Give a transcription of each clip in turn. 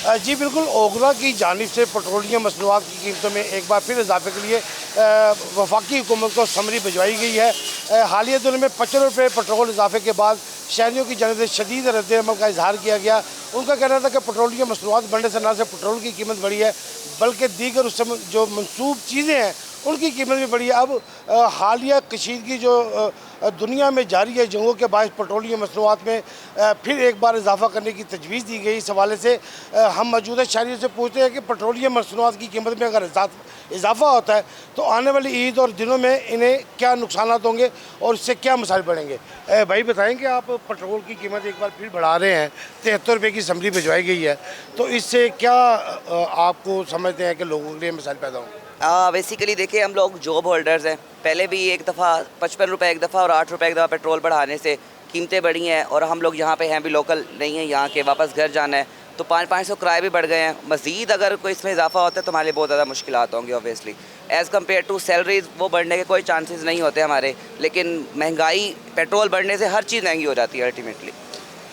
जी बिल्कुल, ओगरा की जानिब से पेट्रोलियम मसनूआत की कीमतों में एक बार फिर इजाफे के लिए वफाकी हुकूमत को समरी भिजवाई गई है। हालिया दिनों में 55 रुपये पेट्रोल इजाफे के बाद शहरियों की जानिब से शदीद रद्द-ए-अमल का इजहार किया गया। उनका कहना था कि पेट्रोलियम मसनूआत बढ़ने से न सिर्फ पेट्रोल की कीमत बढ़ी है, बल्कि दीगर उससे जो मनसूब चीज़ें हैं उनकी कीमत भी बढ़ी है। अब हालिया कशीदगी जो दुनिया में जारी है, जंगों के बायस पेट्रोलियम मसनूआत में फिर एक बार इजाफा करने की तजवीज़ दी गई। इस हवाले से हम मौजूदा शहरियों से पूछते हैं कि पेट्रोलियम मसनूआत की कीमत में अगर इजाफा होता है तो आने वाली ईद और दिनों में इन्हें क्या नुकसान होंगे और इससे क्या मसाइल बढ़ेंगे। भाई बताएं कि आप पेट्रोल की कीमत एक बार फिर बढ़ा रहे हैं, 73 रुपये की समरी भिजवाई गई है, तो इससे क्या आपको समझते हैं कि लोगों के लिए मसाइल पैदा होंगे? बेसिकली देखिए, हम लोग जॉब होल्डर्स हैं। पहले भी एक दफ़ा 55 रुपये एक दफ़ा और 8 रुपये एक दफ़ा पेट्रोल बढ़ाने से कीमतें बढ़ी हैं, और हम लोग यहाँ पे हैं भी लोकल नहीं हैं यहाँ के, वापस घर जाना है तो 500 किराए भी बढ़ गए हैं। मज़ीद अगर कोई इसमें इजाफा होता है तो हमारे लिए बहुत ज़्यादा मुश्किलात होंगी obviously. As compare to salaries वो बढ़ने के कोई चांसेस नहीं होते हमारे, लेकिन महंगाई पेट्रोल बढ़ने से हर चीज़ महंगी हो जाती है अल्टीमेटली।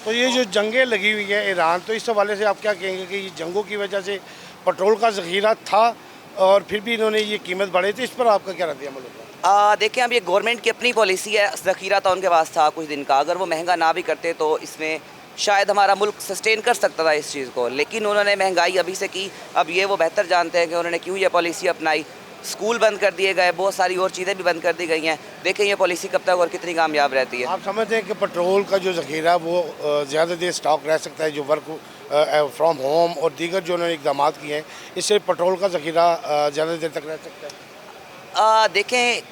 तो ये जो जंगें लगी हुई है ईरान, तो इस हवाले से आप क्या कहेंगे कि ये जंगों की वजह से पेट्रोल का ज़ख़ीरा था और फिर भी इन्होंने ये कीमत बढ़ाई थी, इस पर आपका क्या रद्द-ए-अमल होगा? देखें, अब ये गवर्नमेंट की अपनी पॉलिसी है। ज़ख़ीरा तो उनके पास था कुछ दिन का, अगर वो महंगा ना भी करते तो इसमें शायद हमारा मुल्क सस्टेन कर सकता था इस चीज़ को, लेकिन उन्होंने महंगाई अभी से की। अब ये वो बेहतर जानते हैं कि उन्होंने क्यों ये पॉलिसी अपनाई। स्कूल बंद कर दिए गए, बहुत सारी और चीज़ें भी बंद कर दी गई हैं। देखें ये पॉलिसी कब तक और कितनी कामयाब रहती है। आप समझते हैं कि पेट्रोल का जो ज़ख़ीरा वो ज़्यादा देर स्टॉक रह सकता है, जो वर्क फ्रॉम होम और दीगर जो उन्होंने इक़दामात किए हैं, इससे पेट्रोल का ज़ख़ीरा ज़्यादा देर तक रह सकता है? देखें,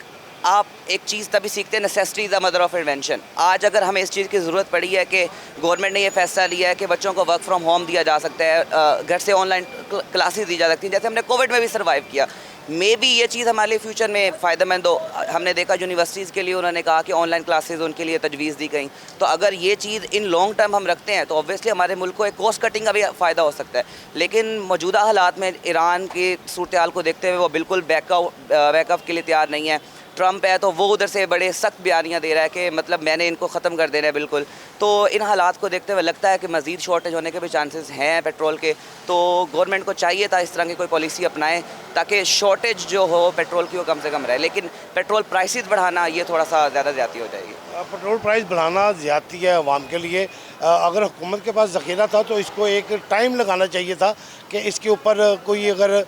आप एक चीज़ तभी सीखते हैं, necessity is the mother of invention. आज अगर हमें इस चीज़ की ज़रूरत पड़ी है कि गवर्नमेंट ने ये फैसला लिया है कि बच्चों को वर्क फ्रॉम होम दिया जा सकता है, घर से ऑनलाइन क्लासेस दी जा सकती हैं, जैसे हमने कोविड में भी सर्वाइव किया। मे बी ये चीज़ हमारे लिए फ्यूचर में फ़ायदेमंद हो। हमने देखा यूनिवर्सिटीज़ के लिए उन्होंने कहा कि ऑनलाइन क्लासेस उनके लिए तजवीज़ दी गई। तो अगर ये चीज़ इन लॉन्ग टर्म हम रखते हैं तो ऑब्वियसली हमारे मुल्क को एक कॉस्ट कटिंग का भी फ़ायदा हो सकता है। लेकिन मौजूदा हालात में ईरान की सूरत हाल को देखते हुए वो बिल्कुल बैकअप के लिए तैयार नहीं है। ट्रंप है तो वो उधर से बड़े सख्त बयानियाँ दे रहा है कि मतलब मैंने इनको ख़त्म कर देना है बिल्कुल। तो इन हालात को देखते हुए लगता है कि मज़ीद शॉर्टेज होने के भी चांसेस हैं पेट्रोल के। तो गवर्नमेंट को चाहिए था इस तरह की कोई पॉलिसी अपनाएं ताकि शॉर्टेज जो हो पेट्रोल की वो कम से कम रहे। लेकिन पेट्रोल प्राइसेस बढ़ाना ये थोड़ा सा ज़्यादा ज़्यादती हो जाएगी। पेट्रोल प्राइस बढ़ाना ज़्यादती है अवाम के लिए। अगर हुकूमत के पास ज़ख़ीरा था तो इसको एक टाइम लगाना चाहिए था कि इसके ऊपर कोई अगर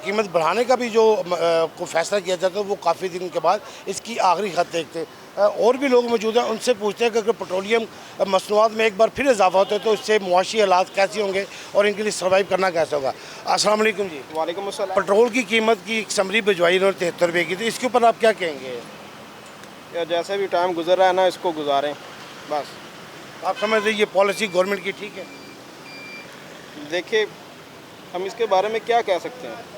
कीमत बढ़ाने का भी जो को फैसला किया जाता तो वो काफ़ी दिन के बाद इसकी आखिरी खत देखते। और भी लोग मौजूद हैं, उनसे पूछते हैं कि अगर पेट्रोलियम मसनूआत में एक बार फिर इजाफा होता है तो इससे मुआशी हालात कैसे होंगे और इनके लिए सर्वाइव करना कैसे होगा। अस्सलाम वालेकुम जी। वालेकुम अस्सलाम। पेट्रोल की कीमत की एक समरी भिजवाई इन्होंने 73 रुपये की, तो इसके ऊपर आप क्या कहेंगे? या जैसे भी टाइम गुजर रहा है ना, इसको गुजारें बस। आप समझ रहे ये पॉलिसी गवर्नमेंट की ठीक है? देखिए, हम इसके बारे में क्या कह सकते हैं।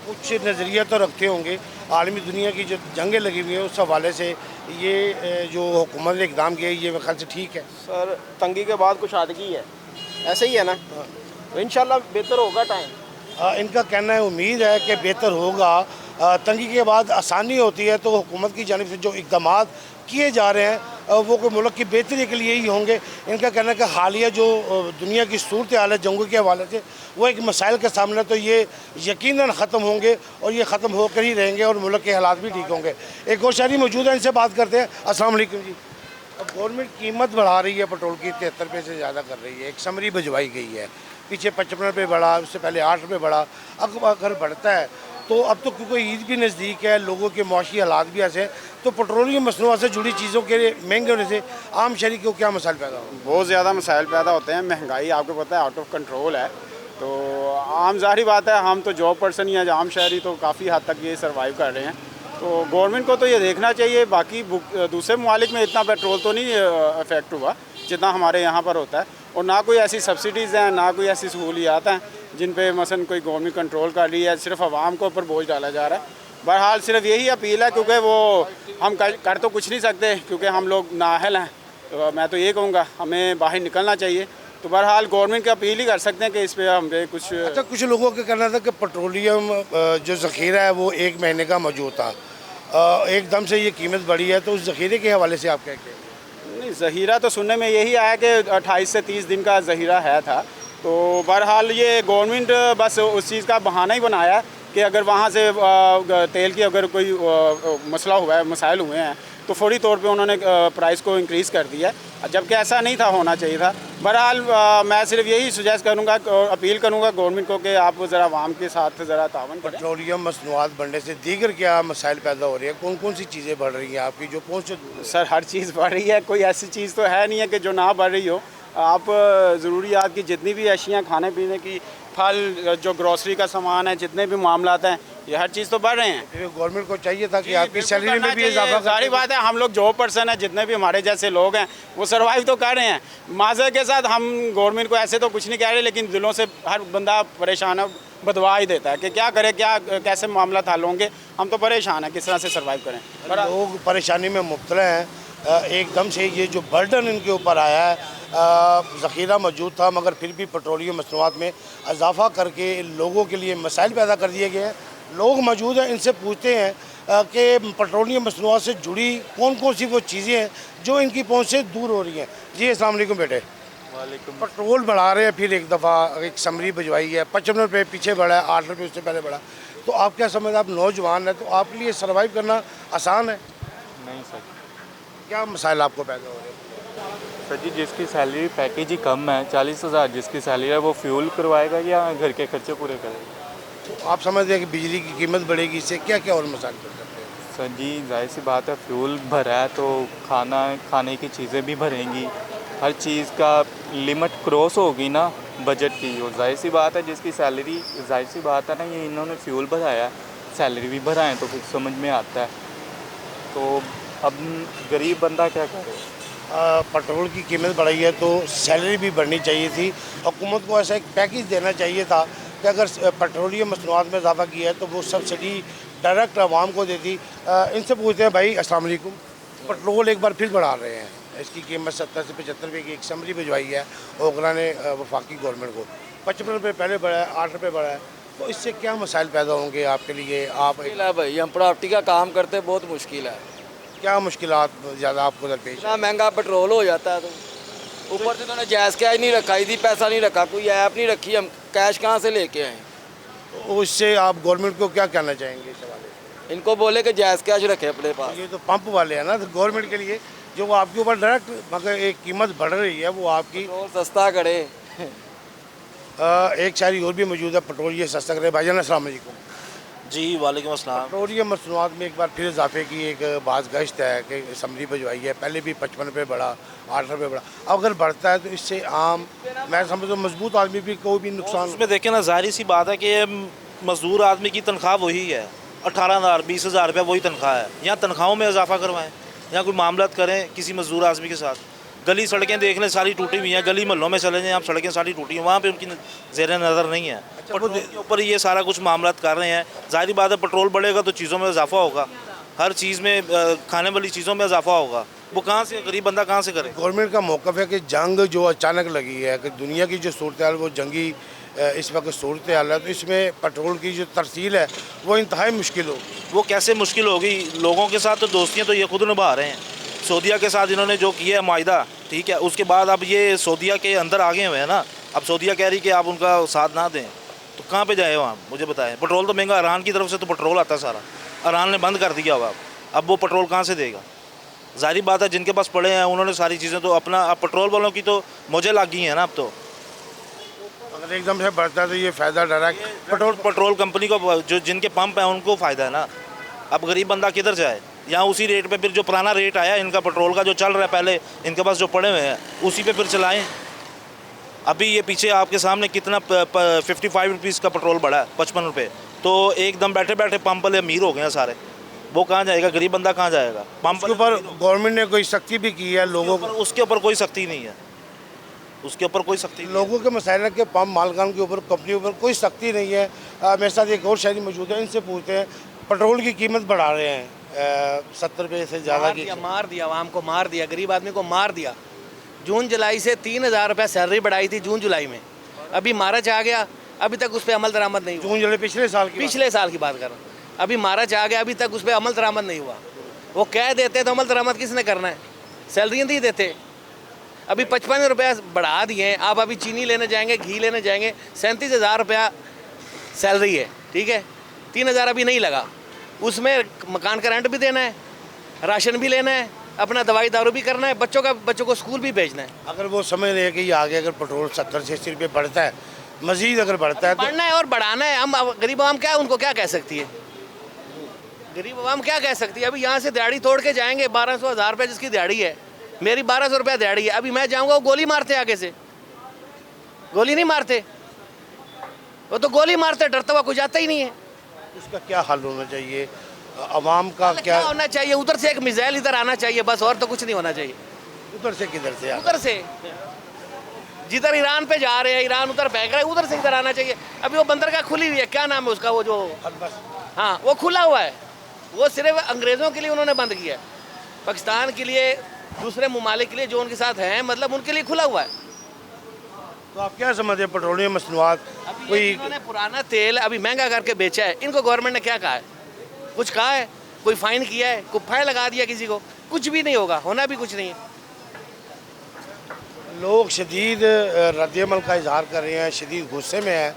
कुछ नज़रिया तो रखते होंगे, आलमी दुनिया की जो जंगें लगी हुई हैं उस हवाले से ये जो हुकूमत ने इक़दाम किया ये मेरे ख्याल से ठीक है। सर, तंगी के बाद कुशादगी है, ऐसे ही है ना, तो इंशाल्लाह बेहतर होगा टाइम। इनका कहना है, उम्मीद है कि बेहतर होगा। तंगी के बाद आसानी होती है, तो हुकूमत की जानिब से जो इक़दामात किए जा रहे हैं वो कोई मुल्क की बेहतरी के लिए ही होंगे। इनका कहना है कि हालिया जो दुनिया की सूरत हाल है जंगों के हवाले से वो एक मसाइल के सामने, तो ये यकीनन ख़त्म होंगे और ये ख़त्म होकर ही रहेंगे और मुल्क के हालात भी ठीक होंगे। एक और शहरी मौजूद है, इनसे बात करते हैं। अस्सलाम वालेकुम जी। अब गवर्नमेंट कीमत बढ़ा रही है, पेट्रोल की 73 रुपये से ज़्यादा कर रही है। एक समरी भिजवाई गई है, पीछे 55 रुपये बढ़ा, उससे पहले 8 रुपये बढ़ा। अब अगर बढ़ता है तो अब तो क्योंकि ईद भी नज़दीक है, लोगों के मुआशी हालात भी ऐसे हैं, तो पेट्रोलियम मसनूआत से जुड़ी चीज़ों के महंगे होने से आम शहरी को क्या मसाइल पैदा हो? बहुत ज़्यादा मसाइल पैदा होते हैं। महंगाई आपको पता है आउट ऑफ कंट्रोल है, तो आम ज़ाहिर बात है, हम तो जॉब पर्सन ही हैं, आम शहरी तो काफ़ी हद तक ये सर्वाइव कर रहे हैं। तो गवर्नमेंट को तो ये देखना चाहिए, बाकी दूसरे ममालिक में इतना पेट्रोल तो नहीं इफेक्ट हुआ जितना हमारे यहाँ पर होता है, और ना कोई ऐसी सब्सिडीज़ हैं, ना कोई ऐसी सहूलियात हैं जिन पे मसलन कोई गवर्नमेंट कंट्रोल कर रही है। सिर्फ आवाम को ऊपर बोझ डाला जा रहा है। बहरहाल सिर्फ यही अपील है, क्योंकि वो हम कर तो कुछ नहीं सकते क्योंकि हम लोग नाअहल हैं। तो मैं तो ये कहूँगा हमें बाहर निकलना चाहिए। तो बहरहाल गवर्नमेंट की अपील ही कर सकते हैं कि इस पर हम पे कुछ। अच्छा, कुछ लोगों का कहना था कि पेट्रोलियम जो ज़ख़ीरा है वो 1 महीने का मौजूद था, एकदम से ये कीमत बढ़ी है, तो उस ज़ख़ीरे के हवाले से आप क्या कहेंगे? नहीं, ज़हीरा तो सुनने में यही आया कि 28 से 30 दिन का ज़हीरा है था, तो बहरहाल ये गवर्नमेंट बस उस चीज़ का बहाना ही बनाया है कि अगर वहाँ से तेल की अगर कोई मसला हुआ है, मसाइल हुए हैं, तो फौरी तौर पे उन्होंने प्राइस को इंक्रीज़ कर दिया है, जबकि ऐसा नहीं था, होना चाहिए था। बहरहाल मैं सिर्फ यही सुजेस्ट करूँगा और अपील करूँगा गवर्नमेंट को कि आप ज़रा आवाम के साथ ज़रा तावन करें। पेट्रोलियम मसनूआत बढ़ने से दीगर क्या मसाइल पैदा हो रही है? कौन कौन सी चीज़ें बढ़ रही हैं आपकी जो पहुँच से दूर है? सर हर चीज़ बढ़ रही है, कोई ऐसी चीज़ तो है नहीं है कि जो ना बढ़ रही हो। आप ज़रूरियात की जितनी भी अशियाँ, खाने पीने की, फल, जो ग्रॉसरी का सामान है, जितने भी मामलात हैं, ये हर चीज़ तो बढ़ रहे हैं। फिर गवर्नमेंट को चाहिए था कि आपकी बिल्कुल सैलरी करना में भी चाहिए। इजाफा जाहिर बात है, हम लोग जॉब पर्सन हैं, जितने भी हमारे जैसे लोग हैं वो सर्वाइव तो कर रहे हैं। माजर के साथ हम गवर्नमेंट को ऐसे तो कुछ नहीं कह रहे, लेकिन दिलों से हर बंदा परेशान है, बदवा ही देता है कि क्या करे, क्या कैसे मामला हल होंगे। हम तो परेशान हैं किस तरह से सर्वाइव करें। लोग परेशानी में मुब्तला हैं। एकदम से ये जो बर्डन इनके ऊपर आया है, ज़ख़ीरा मौजूद था मगर फिर भी पेट्रोलियम मसनूआत में इजाफा करके लोगों के लिए मसाइल पैदा कर दिए गए हैं। लोग मौजूद हैं, इनसे पूछते हैं कि पेट्रोलियम मसनूआत से जुड़ी कौन कौन सी वो चीज़ें हैं जो इनकी पहुंच से दूर हो रही हैं। जी अस्सलाम वालेकुम बेटे। वालेकुम। पेट्रोल बढ़ा रहे हैं, फिर एक दफ़ा एक समरी भिजवाई है, 55 रुपये पीछे बढ़ा है, 8 रुपये उससे पहले बढ़ा। तो आप क्या समझते हैं, आप नौजवान हैं तो आपके लिए सर्वाइव करना आसान है? नहीं सर। क्या मसाइल आपको पैदा हो रहे हैं? सर जी, जिसकी सैलरी पैकेज ही कम है, 40,000 जिसकी सैलरी है, वो फ्यूल करवाएगा या घर के खर्चे पूरे करेगा? तो आप समझते हैं कि बिजली की कीमत बढ़ेगी, इससे क्या क्या और मसाइल कर सकते हैं? सर जी, जाहिर सी बात है, फ्यूल भरा है तो खाने की चीज़ें भी भरेंगी। हर चीज़ का लिमिट क्रॉस होगी ना बजट की। और जाहिर सी बात है, जिसकी सैलरी, जाहिर सी बात है ना, ये इन्होंने फ्यूल भराया, सैलरी भी भराएं तो फिर समझ में आता है। तो अब गरीब बंदा क्या करे? पेट्रोल की कीमत बढ़ी है तो सैलरी भी बढ़नी चाहिए थी। हुकूमत को ऐसा एक पैकेज देना चाहिए था कि अगर पेट्रोलियम मसनूआत में इजाफा किया है तो वो सब्सिडी डायरेक्ट आवाम को देती। इनसे पूछते हैं, भाई अस्सलाम वालेकुम। पेट्रोल एक बार फिर बढ़ा रहे हैं, इसकी कीमत 70 से 75 रुपये की एक समरी भिजवाई है ओगरा ने वफाकी गवर्नमेंट को। 55 रुपये पहले बढ़ा है, 8 रुपये बढ़ा है। तो इससे क्या मसाइल पैदा होंगे आपके लिए? आप मुश्किल है भाई, हम प्रॉपर्टी का काम करते हैं, बहुत मुश्किल है। क्या मुश्किलात ज़्यादा आपको दरपेश? इतना महंगा पेट्रोल हो जाता है तो ऊपर से उन्होंने जायज़ कैश नहीं रखा, इसी पैसा नहीं रखा, कोई ऐप नहीं रखी, हम कैश कहाँ से लेके आए? तो इससे आप गवर्नमेंट को क्या कहना चाहेंगे इस हवाले से? इनको बोले कि जायज़ कैश रखे अपने पास। ये तो पंप वाले हैं ना, तो गवर्नमेंट के लिए जो वो आपके ऊपर डायरेक्ट मगर एक कीमत बढ़ रही है वो आपकी। पेट्रोल सस्ता करे। एक शायरी और भी मौजूद है, पेट्रोल ये सस्ता करे। भाईजान अस्सलाम वालेकुम। जी वालेकुम अस्सलाम। पेट्रोलियम मसनूआत में एक बार फिर इजाफे की एक बात गश्त है कि समरी भिजवाई है, पहले भी 55 रुपये बढ़ा, 8 रुपये बढ़ा। अब अगर बढ़ता है तो इससे आम, मैं समझता हूँ मजबूत आदमी भी कोई भी नुकसान। उसमें देखें ना, जाहिर सी बात है कि मजदूर आदमी की तनख्वाह वही है, 18,000 20,000 रुपये वही तनख्वाह है। यहाँ तनख्वाहों में इजाफा करवाएं, यहाँ कोई मामला करें किसी मजदूर आदमी के साथ। गली सड़कें देख लें, सारी टूटी हुई हैं, गली मोहल्लों में चले जाएं आप, सड़कें सारी टूटी हैं, वहाँ पे उनकी ज़ेर नज़र नहीं है। पेट्रोल के ऊपर ये सारा कुछ मामला कर रहे हैं। जाहिर बात है, पेट्रोल बढ़ेगा तो चीज़ों में इजाफा होगा, हर चीज़ में, खाने वाली चीज़ों में इजाफा होगा। वो कहाँ से, गरीब बंदा कहाँ से करे? गवर्नमेंट का मौक़िफ़ है कि जंग जो अचानक लगी है, कि दुनिया की जो सूरत हाल वो जंगी इस वक्त सूरत हाल है, तो इसमें पेट्रोल की जो तरसील है वो इंतहाई मुश्किल हो। वो कैसे मुश्किल होगी? लोगों के साथ तो दोस्तियाँ तो ये खुद निभा रहे हैं। सऊदीया के साथ इन्होंने जो किया है माहिदा, ठीक है, उसके बाद अब ये सऊदीया के अंदर आ गए हुए हैं ना। अब सऊदीया कह रही कि आप उनका साथ ना दें, तो कहाँ पे जाए वहाँ? मुझे बताएं। पेट्रोल तो महंगा, ईरान की तरफ से तो पेट्रोल आता है सारा, ईरान ने बंद कर दिया हुआ। अब वो पेट्रोल कहाँ से देगा? जाहिर बात है, जिनके पास पड़े हैं उन्होंने सारी चीज़ें तो अपना, अब पेट्रोल वालों की तो मुझे लग गई हैं ना। अब तो अगर एकदम से बढ़ता है तो ये फ़ायदा डायरेक्ट पेट्रोल कंपनी को, जो जिनके पंप हैं उनको फ़ायदा है ना। अब गरीब बंदा किधर जाए? यहाँ उसी रेट पे फिर जो पुराना रेट आया इनका पेट्रोल का जो चल रहा है पहले, इनके पास जो पड़े हुए हैं उसी पे फिर चलाएं। अभी ये पीछे आपके सामने कितना 55 रुपीज़ का पेट्रोल बढ़ा है, 55 रुपये। तो एकदम बैठे बैठे पंप वाले अमीर हो गए हैं सारे। वो कहाँ जाएगा? गरीब बंदा कहाँ जाएगा? पंप के ऊपर गवर्नमेंट ने कोई सख्ती भी की है लोगों को? उसके ऊपर कोई सख्ती नहीं है, उसके ऊपर कोई सख्ती नहीं है। लोगों के मसाइल के पंप मालकान के ऊपर, कंपनी के ऊपर कोई सख्ती नहीं है। मेरे साथ एक और शायरी मौजूद है, इनसे पूछते हैं। पेट्रोल की कीमत बढ़ा रहे हैं 70 रुपये से ज़्यादा की। मार दिया आवाम को, मार दिया गरीब आदमी को, मार दिया। जून जुलाई से 3,000 रुपये सैलरी बढ़ाई थी जून जुलाई में, अभी मार्च आ गया, अभी तक उस पर अमल दरामद नहीं हुआ। जून जुलाई पिछले साल की बात कर रहा हूँ। अभी मार्च आ गया, अभी तक उस पर अमल दरामद नहीं हुआ। वो कह देते तो अमल दरामद किसने करना है? सैलरी नहीं देते। अभी 55 रुपया बढ़ा दिए हैं। आप अभी चीनी लेने जाएंगे, घी लेने जाएंगे, 37,000 रुपया सैलरी है, ठीक है, 3,000 अभी नहीं लगा, उसमें मकान का रेंट भी देना है, राशन भी लेना है, अपना दवाई दारू भी करना है, बच्चों को स्कूल भी भेजना है। अगर वो समझ रहे हैं कि ये आगे अगर पेट्रोल 70 से 80 रुपये बढ़ता है, मजीद अगर बढ़ता है तो बढ़ना है और बढ़ाना है। हम अब गरीब आवाम क्या उनको क्या कह सकती है, गरीब आवाम क्या कह सकती है। अभी यहाँ से दिहाड़ी तोड़ के जाएंगे, 1200 1000 रुपये जिसकी दिहाड़ी है, मेरी 1200 रुपया दिहाड़ी है, अभी मैं जाऊँगा वो गोली मारते आगे से, गोली नहीं मारते, वो तो गोली मारते, डरता हुआ कोई जाता ही नहीं है। इसका क्या हल होना चाहिए, अवाम का क्या होना चाहिए, उधर से एक मिसाइल इधर आना चाहिए बस, और तो कुछ नहीं होना चाहिए। उधर से किधर से उधर से जिधर ईरान पे जा रहे हैं, ईरान उधर फेंक रहा है, उधर से इधर आना चाहिए। अभी वो बंदरगाह खुली हुई है, क्या नाम है उसका, वो जो, हाँ वो खुला हुआ है, वो सिर्फ अंग्रेज़ों के लिए उन्होंने बंद किया है, पाकिस्तान के लिए, दूसरे ममालिक के लिए जो उनके साथ हैं, मतलब उनके लिए खुला हुआ है। तो आप क्या समझते हैं पेट्रोलियम मसनूआत कोई इन्होंने पुराना तेल अभी महंगा करके बेचा है, इनको गवर्नमेंट ने क्या कहा है, कुछ कहा है, कोई फाइन किया है, कोई फाइन लगा दिया किसी को, कुछ भी नहीं होगा, होना भी कुछ नहीं है। लोग शदीद रद्दअमल का इजहार कर रहे हैं, शदीद गुस्से में है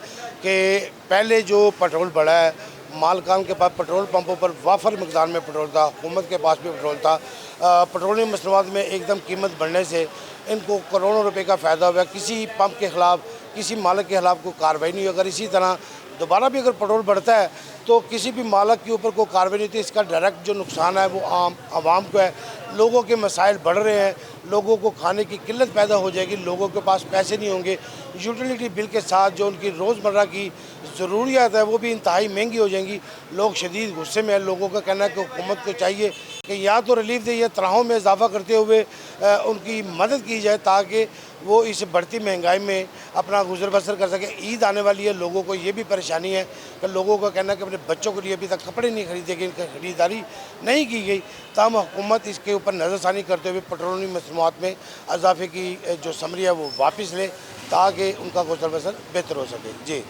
कि पहले जो पेट्रोल बढ़ा है, मालकान के पास पेट्रोल पंपों पर वाफर मकदार में पेट्रोल था, हुकूमत के पास भी पेट्रोल था, पेट्रोलियम मसनूआत में एकदम कीमत बढ़ने से इनको करोड़ों रुपए का फ़ायदा हुआ। किसी पंप के ख़िलाफ़, किसी मालिक के ख़िलाफ़ कोई कार्रवाई नहीं हुई। अगर इसी तरह दोबारा भी अगर पेट्रोल बढ़ता है तो किसी भी मालिक के ऊपर कोई कार्रवाई नहीं होती, इसका डायरेक्ट जो नुकसान है वो आम आवाम को है। लोगों के मसाइल बढ़ रहे हैं, लोगों को खाने की किल्लत पैदा हो जाएगी, लोगों के पास पैसे नहीं होंगे, यूटिलिटी बिल के साथ जो उनकी रोज़मर्रा की ज़रूरियात है वो भी इंतहाई महंगी हो जाएंगी। लोग शदीद गुस्से में है। लोगों का कहना है कि हुकूमत को चाहिए कि या तो रिलीफ दे या तनख्वाहों में इजाफा करते हुए उनकी मदद की जाए ताकि वो इस बढ़ती महंगाई में अपना गुजर बसर कर सके। ईद आने वाली है, लोगों को ये भी परेशानी है कि लोगों का कहना है कि अपने बच्चों के लिए अभी तक कपड़े नहीं खरीदे गए, इनकी खरीदारी नहीं की गई। ताहम हुकूमत इसके ऊपर नज़रसानी करते हुए पेट्रोलियम मसनूआत में इजाफे की जो समरी है वो वापस ले ताकि उनका गुजर बसर बेहतर हो सके। जी।